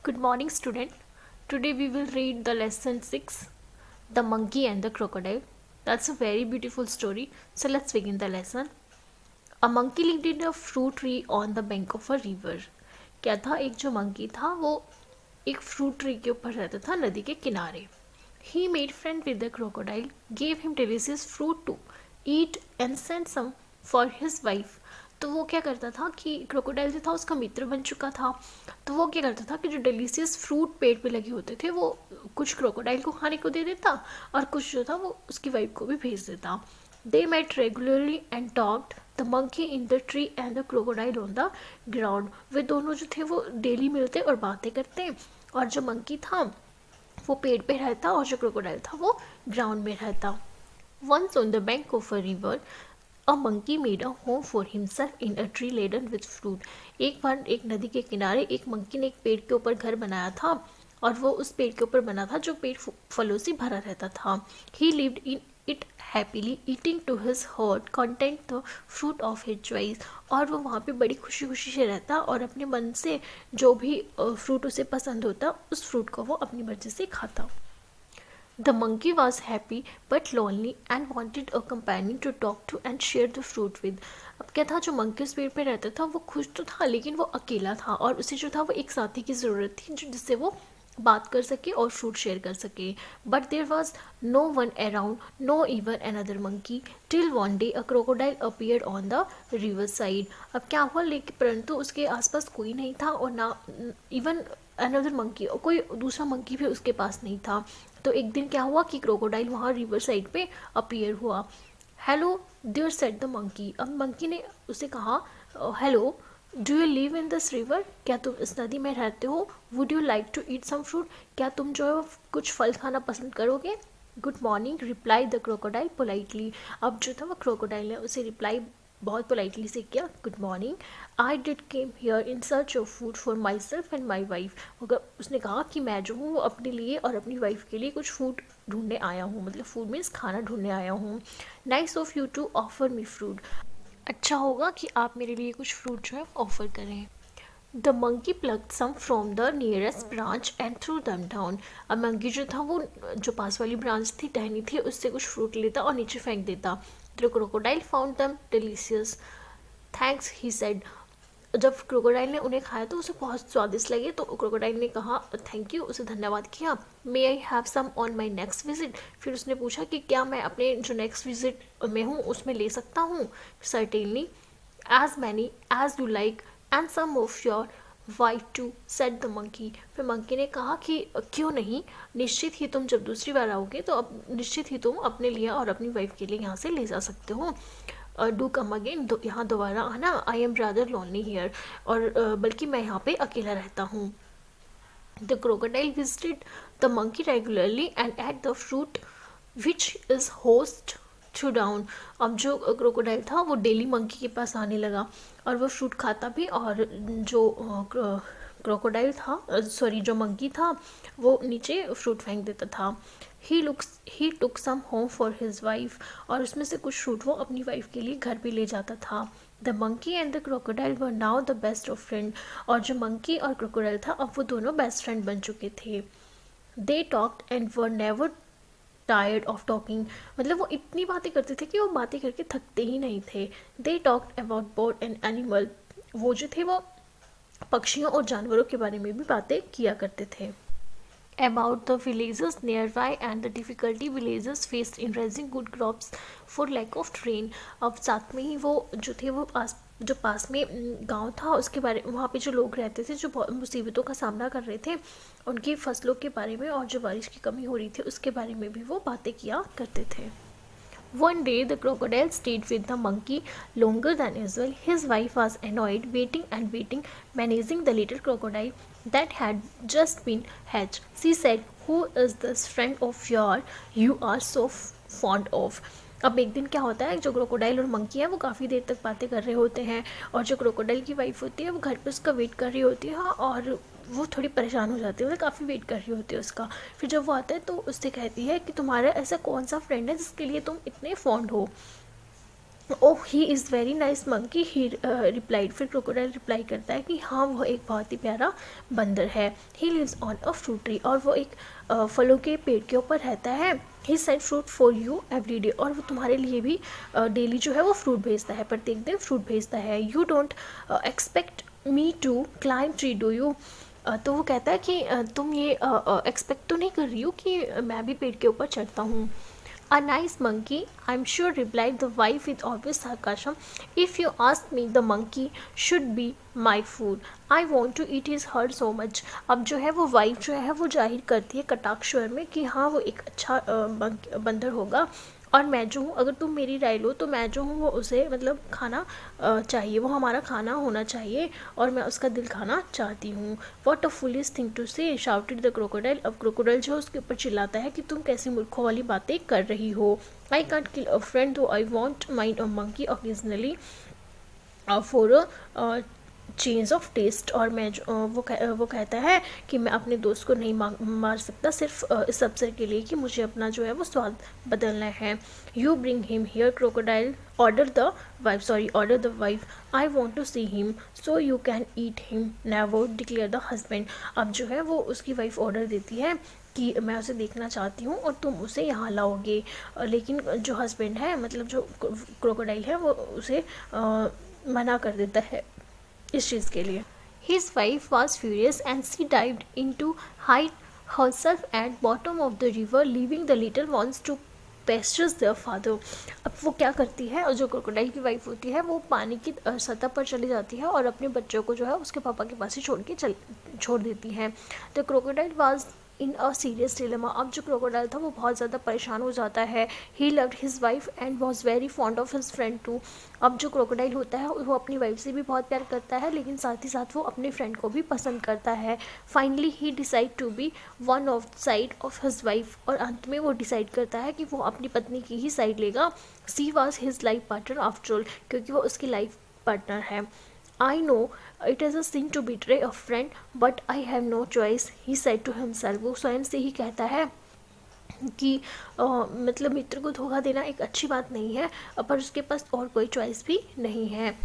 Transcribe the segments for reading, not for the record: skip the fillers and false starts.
Good morning, student. Today we will read the lesson 6, The Monkey and the Crocodile. That's a very beautiful story. So let's begin the lesson. A monkey lived in a fruit tree on the bank of a river. क्या था, एक जो monkey था वो एक fruit tree के ऊपर रहता था नदी के किनारे. He made friend with the crocodile, gave him delicious fruit to eat and sent some for his wife. तो वो क्या करता था कि क्रोकोडाइल जो था उसका मित्र बन चुका था. तो वो क्या करता था कि जो डिलीशियस फ्रूट पेड़ पे लगे होते थे वो कुछ क्रोकोडाइल को खाने को दे देता और कुछ जो था वो उसकी वाइफ को भी भेज देता. They met regularly and talked the monkey in the tree and the crocodile on the ground. वे दोनों जो थे वो डेली मिलते और बातें करते और जो मंकी था वो पेड़ पे रहता और जो क्रोकोडाइल था वो ग्राउंड में रहता. Once on the bank of a river, a monkey made a home for himself in a tree laden with fruit. एक बार एक नदी के किनारे एक मंकी ने एक पेड़ के ऊपर घर बनाया था और वो उस पेड़ के ऊपर बना था जो पेड़ फलों से भरा रहता था. He lived in it happily, eating to his heart content the fruit of his choice. और वो वहाँ पे बड़ी खुशी खुशी से रहता और अपने मन से जो भी फ्रूट उसे पसंद होता उस फ्रूट को वो अपनी मर्जी से खाता. The monkey was happy but lonely and wanted a companion to talk to and share the fruit with. अब क्या था, जो मंकी उस पेड़ पे रहता था वो खुश तो था लेकिन वो अकेला था और उसे जो था वो एक साथी की ज़रूरत थी जिससे वो बात कर सके और फ्रूट शेयर कर सके. But there was no one around, no even another monkey, till one day a crocodile appeared on the river side. अब क्या हुआ, लेकिन परंतु उसके आसपास कोई नहीं था और ना इवन अनदर मंकी, कोई दूसरा मंकी भी उसके पास नहीं था. तो एक दिन क्या हुआ कि क्रोकोडाइल वहाँ रिवर साइड पे अपीयर हुआ. Hello there said the monkey. अब मंकी ने उसे कहा, hello do you live in this river, क्या तुम इस नदी में रहते हो. Would you like to eat some fruit, क्या तुम जो है कुछ फल खाना पसंद करोगे. Good morning reply the crocodile politely. अब जो था वो क्रोकोडाइल ने उसे रिप्लाई बहुत पोलाइटली से किया, good morning. I did came here in search of food for my self and my wife. मगर उसने कहा कि मैं जो हूँ वो अपने लिए और अपनी वाइफ के लिए कुछ फूड ढूंढने आया हूँ, मतलब फूड मीन्स खाना ढूंढने आया हूँ. Nice of you to offer me fruit, अच्छा होगा कि आप मेरे लिए कुछ फ्रूट जो है ऑफर करें. The monkey plugged some from the nearest branch and threw them down. अब मंकी जो था वो जो पास वाली ब्रांच थी, टहनी थी, उससे कुछ फ्रूट लेता और नीचे फेंक देता. द क्रोकोडाइल फाउंड दम डिलीशियस, थैंक्स ही सेड. जब क्रोकोडाइल ने उन्हें खाया तो उसे बहुत स्वादिष्ट लगे तो क्रोकोडाइल ने कहा थैंक यू, उसे धन्यवाद किया. May I have some on my next visit. फिर उसने पूछा कि क्या मैं अपने जो नेक्स्ट विजिट में हूँ उसमें ले सकता हूँ. Certainly, as many as you like and some of your wife too said the monkey. फिर मंकी ने कहा कि क्यों नहीं, निश्चित ही तुम जब दूसरी बार आओगे तो अब निश्चित ही तुम अपने लिए और अपनी वाइफ के लिए यहाँ से ले जा सकते हो. डू कम अगेन, यहाँ दोबारा आना. I am rather lonely here, और बल्कि मैं यहाँ पे अकेला रहता हूँ. The crocodile visited the monkey regularly and at the fruit which is host through down. अब जो क्रोकोडाइल था वो डेली मंकी के पास आने लगा और वो फ्रूट खाता भी, और जो क्रोकोडाइल था सॉरी जो मंकी था वो नीचे फ्रूट फेंक देता था. ही टुक सम होम फॉर हिज वाइफ, और उसमें से कुछ फ्रूट वो अपनी वाइफ के लिए घर भी ले जाता था. The monkey and the crocodile were now the best of friend. और जो मंकी और क्रोकोडाइल था अब वो दोनों बेस्ट फ्रेंड बन चुके थे. They talked and were never tired of talking. मतलब वो इतनी बातें करते थे कि वो बातें करके थकते ही नहीं थे. They talked about bird and animal. वो जो थे वो पक्षियों और जानवरों के बारे में भी बातें किया करते थे. About the villages nearby and the difficulty villagers faced in raising good crops for lack of rain. अब साथ में ही वो जो थे वो जो पास में गांव था उसके बारे, वहाँ पे जो लोग रहते थे जो बहुत मुसीबतों का सामना कर रहे थे उनकी फसलों के बारे में और जो बारिश की कमी हो रही थी उसके बारे में भी वो बातें किया करते थे. One day the crocodile stayed with the monkey longer than usual. His wife was annoyed, waiting and waiting, managing the little crocodile that had just been hatched. She said, who is this friend of yours you are so fond of? अब एक दिन क्या होता है, जो crocodile और monkey है वो काफ़ी देर तक बातें कर रहे होते हैं और जो क्रोकोडाइल की वाइफ होती है वो घर पे उसका वेट कर रही होती है और वो थोड़ी परेशान हो जाती है, मतलब काफ़ी वेट कर रही होती है उसका. फिर जब वो आता है तो उससे कहती है कि तुम्हारा ऐसा कौन सा फ्रेंड है जिसके लिए तुम इतने फॉन्ड हो. Oh he is very nice monkey, he replied. फिर क्रोकोडाइल रिप्लाई करता है कि हाँ वो एक बहुत ही प्यारा बंदर है। He lives on a fruit tree, और वो एक फलों के पेड़ के ऊपर रहता है। He send fruit for you every day, और वो तुम्हारे लिए भी डेली जो है वो फ्रूट भेजता है, प्रत्येक दिन फ्रूट भेजता है। You don't expect me to climb tree do you. तो वो कहता है कि तुम ये एक्सपेक्ट तो नहीं कर रही हो कि मैं भी पेड़ के ऊपर चढ़ता हूँ। A nice monkey, I'm sure, replied the wife with obvious sarcasm. If you ask me, the monkey should be my food. I want to eat his heart so much. अब जो है वो वाइफ जो है वो जाहिर करती है कटाक्ष स्वर में कि हाँ वो एक अच्छा बंदर होगा, और मैं जो हूँ, अगर तुम मेरी राय लो तो मैं जो हूँ वो उसे मतलब खाना चाहिए, वो हमारा खाना होना चाहिए, और मैं उसका दिल खाना चाहती हूँ। What a foolish thing to say, shouted the crocodile. अब क्रोकोडाइल जो है उसके ऊपर चिल्लाता है कि तुम कैसी मूर्खों वाली बातें कर रही हो। I can't kill a friend though I won't mind a monkey occasionally for a change of taste. और मैं वो कहता है कि मैं अपने दोस्त को नहीं मार सकता सिर्फ इस अवसर के लिए कि मुझे अपना जो है वो स्वाद बदलना है। You bring him here crocodile, order the wife. I want to see him so you can eat him never, declare the husband. अब जो है वो उसकी वाइफ ऑर्डर देती है कि मैं उसे देखना चाहती हूँ और तुम उसे यहाँ लाओगे। लेकिन जो हस्बैंड है, मतलब जो क्रोकोडाइल है, वो उसे मना कर देता है इस चीज़ के लिए। His wife was furious and she dived in to hide herself at bottom of the river, leaving the little ones to pesters their father. अब वो क्या करती है, और जो क्रोकोडाइल की वाइफ होती है वो पानी की सतह पर चली जाती है और अपने बच्चों को जो है उसके पापा के पास ही छोड़ देती है। The crocodile was in a serious dilemma. अब जो क्रोकोडाइल था वो बहुत ज़्यादा परेशान हो जाता है। He loved his wife and was very fond of his friend too. अब जो क्रोकोडाइल होता है वो अपनी वाइफ से भी बहुत प्यार करता है, लेकिन साथ ही साथ वो अपने फ्रेंड को भी पसंद करता है। Finally he decide to be one of side of his wife, और अंत में वो डिसाइड करता है कि वो अपनी पत्नी की ही साइड लेगा। She was his life partner after all, क्योंकि वो उसकी लाइफ पार्टनर है। I know it is a sin to betray a friend, but I have no choice, he said to himself. वो स्वयं से ही कहता है कि मतलब मित्र को धोखा देना एक अच्छी बात नहीं है, पर उसके पास और कोई चॉइस भी नहीं है।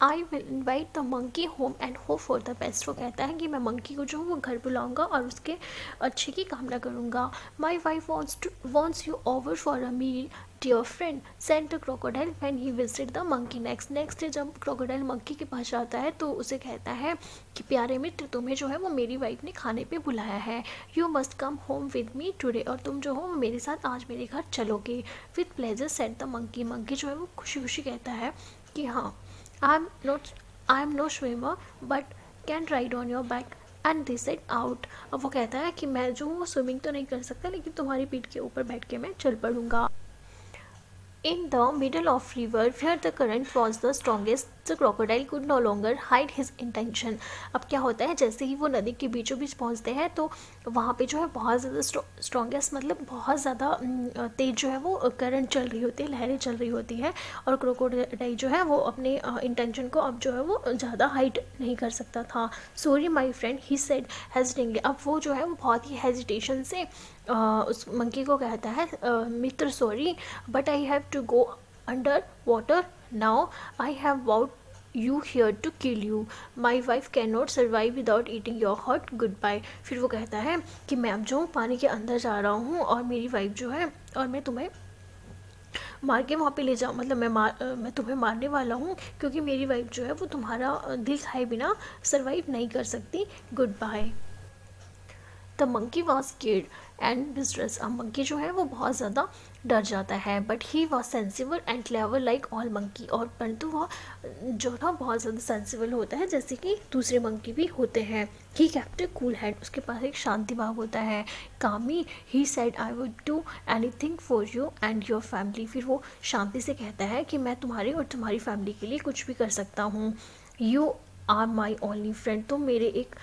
I will invite the monkey home and hope for the best. वो कहता है कि मैं मंकी को जो हूँ वो घर बुलाऊंगा और उसके अच्छे की कामना करूँगा। My wife wants you over for a meal dear friend, sent the crocodile when he visit the monkey next day. जब क्रोकोडाइल मंकी के पास जाता है तो उसे कहता है कि प्यारे मित्र, तुम्हें जो है वो मेरी वाइफ ने खाने पे बुलाया है। You must come home with me today, और तुम जो हो मेरे साथ आज मेरे घर चलोगे। With pleasure set the monkey. Monkey जो है वो खुशी खुशी कहता है कि हाँ, I am no swimmer but can ride on your back and they set out। अब वो कहता है कि मैं जो हूँ वो स्विमिंग तो नहीं कर सकता, लेकिन तुम्हारी पीठ के ऊपर बैठ के मैं चल पड़ूंगा। In the middle of river where the current was the strongest, the crocodile could no longer hide his intention। अब क्या होता है, जैसे ही वो नदी के बीचों बीच पहुंचते हैं तो वहाँ पे जो है बहुत ज़्यादा स्ट्रॉन्गेस्ट, मतलब बहुत ज़्यादा तेज जो है वो करंट चल रही होती है, लहरें चल रही होती है, और क्रोकोडाइल जो है वो अपने इंटेंशन को अब जो है वो ज़्यादा हाइड नहीं कर सकता था। Sorry my friend, he said hesitantly. अब वो जो है वो बहुत ही हेजिटेशन से उस मंकी को कहता है, मित्र sorry, but I have to go under water now, I have vowed you here to kill you, my wife can not survive without eating your heart, goodbye. फिर वो कहता है कि मैं अब जो पानी के अंदर जा रहा हूँ और मेरी वाइफ जो है, और मैं तुम्हें मार के वहाँ पे ले जाऊँ, मतलब मैं तुम्हें मारने वाला हूँ, क्योंकि मेरी वाइफ जो है वो तुम्हारा दिल खाए बिना सर्वाइव नहीं कर सकती, good bye. The monkey was scared and distress. अब मंकी जो है वो बहुत ज़्यादा डर जाता है, but he was sensible and clever like all monkey. और परंतु वह जो ना बहुत ज़्यादा सेंसिबल होता है, जैसे कि दूसरे मंकी भी होते हैं। He kept A cool head, उसके पास एक शांति भाव होता है। कामी, he said I would do anything for you and your family. फिर वो शांति से कहता है कि मैं तुम्हारे और तुम्हारी फैमिली के लिए कुछ भी कर सकता हूँ। You are my only friend, तुम मेरे एक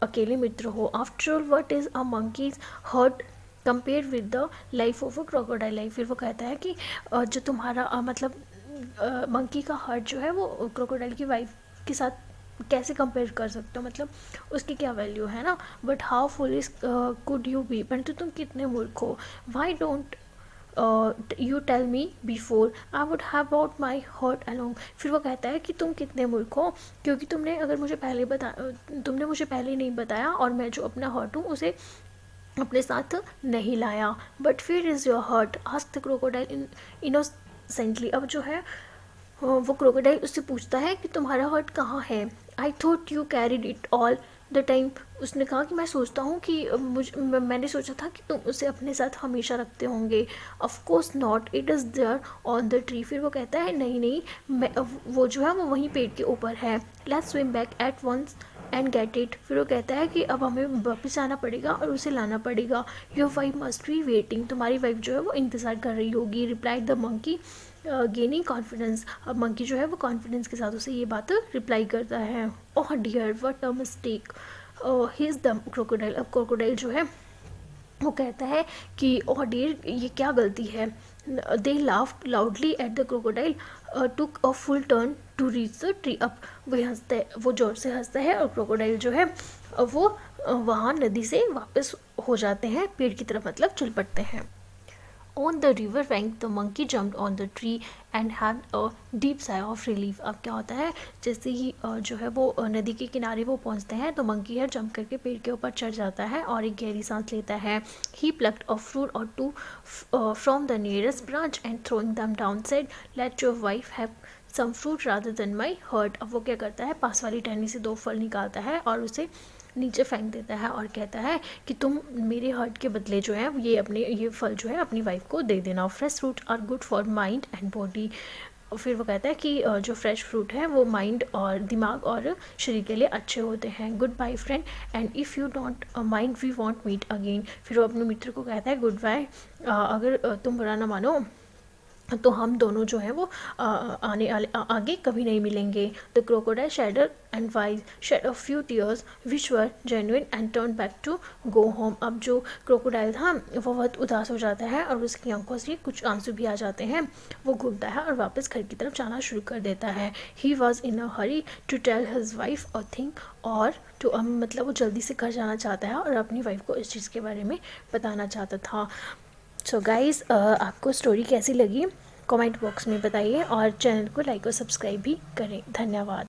अकेले मित्र हो। After all what is a monkey's heart compare with the life of a crocodile life. फिर वो कहता है कि जो तुम्हारा मतलब मंकी का हर्ट जो है वो क्रोकोडाइल की वाइफ के साथ कैसे कंपेयर कर सकते हो, मतलब उसकी क्या वैल्यू है ना। But how foolish could you be, परंतु तुम कितने मूर्ख हो। Why don't you tell me before I would have brought my heart along. फिर वो कहता है कि तुम कितने मूर्ख हो, क्योंकि तुमने मुझे पहले नहीं बताया और मैं जो अपना हर्ट हूँ उसे अपने साथ नहीं लाया। बट फिर is your heart asked the crocodile innocently. अब जो है वो क्रोकोडाइल उससे पूछता है कि तुम्हारा हर्ट कहाँ है। I thought you carried it all the time. उसने कहा कि मैं सोचता हूँ कि मैंने सोचा था कि तुम उसे अपने साथ हमेशा रखते होंगे। Of course not, it is there on the tree. फिर वो कहता है नहीं नहीं, वो जो है वो वहीं पेड़ के ऊपर है। Let's swim back at once and get it. फिर वो कहता है कि अब हमें वापस आना पड़ेगा और उसे लाना पड़ेगा। Your wife must be waiting. तुम्हारी वाइफ जो है वो इंतज़ार कर रही होगी। Replied the monkey gaining confidence. अब मंकी जो है वो कॉन्फिडेंस के साथ उसे ये बात रिप्लाई करता है। Oh dear what a mistake, he is the crocodile. अब क्रोकोडाइल जो है वो कहता है कि ओह डियर ये क्या गलती है। They laughed loudly at the crocodile took a full turn to reach the tree. अब वो ज़ोर से हंसता है और क्रोकोडाइल जो है वो वहाँ नदी से वापस हो जाते हैं, पेड़ की तरफ मतलब चल पड़ते हैं। On the river bank, the monkey jumped on the tree and had a deep sigh of relief. अब क्या होता है, जैसे ही जो है वो नदी के किनारे वो पहुंचते हैं तो मंकी है जंप करके पेड़ के ऊपर चढ़ जाता है और एक गहरी सांस लेता है। He plucked a fruit or two from the nearest branch and throwing them down said, "Let your wife have some fruit rather than my hurt." अब वो क्या करता है, पास वाली टहनी से 2 फल निकालता है और उसे नीचे फेंक देता है और कहता है कि तुम मेरे हर्ट के बदले जो है ये फल जो है अपनी वाइफ को दे देना। Fresh fruit are good for mind and body. फिर वो कहता है कि जो फ्रेश फ्रूट है वो माइंड और दिमाग और शरीर के लिए अच्छे होते हैं। Good bye friend and if you don't mind we won't meet again. फिर वो अपने मित्र को कहता है गुड बाय, अगर तुम बुरा ना मानो तो हम दोनों जो हैं वो आगे कभी नहीं मिलेंगे। The crocodile sadder and wise shed a few tears which were genuine and turn back to go home. अब जो क्रोकोडाइल था वो बहुत उदास हो जाता है और उसकी आंखों से कुछ आंसू भी आ जाते हैं। वो घूमता है और वापस घर की तरफ जाना शुरू कर देता है। He was in a hurry to tell his wife a thing or two मतलब वो जल्दी से घर जाना चाहता है और अपनी वाइफ को इस चीज़ के बारे में बताना चाहता था। सो गाइज़, आपको स्टोरी कैसी लगी कमेंट बॉक्स में बताइए और चैनल को लाइक और सब्सक्राइब भी करें। धन्यवाद।